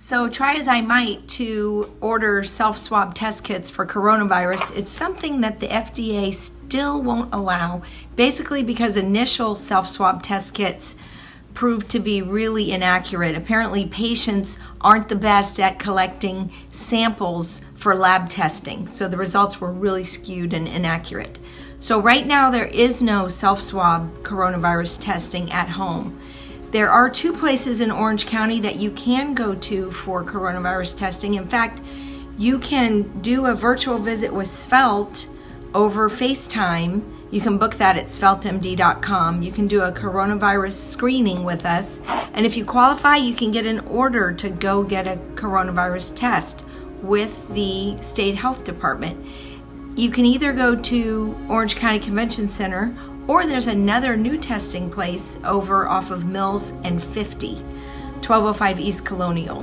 So try as I might to order self-swab test kits for coronavirus, it's something that the FDA still won't allow, basically because initial self-swab test kits proved to be really inaccurate. Apparently patients aren't the best at collecting samples for lab testing, so the results were really skewed and inaccurate. So right now there is no self-swab coronavirus testing at home. There are 2 places in Orange County that you can go to for coronavirus testing. In fact, you can do a virtual visit with Svelte over FaceTime. You can book that at sveltemd.com. You can do a coronavirus screening with us. And if you qualify, you can get an order to go get a coronavirus test with the state health department. You can either go to Orange County Convention Center, or there's another new testing place over off of Mills and 50, 1205 East Colonial.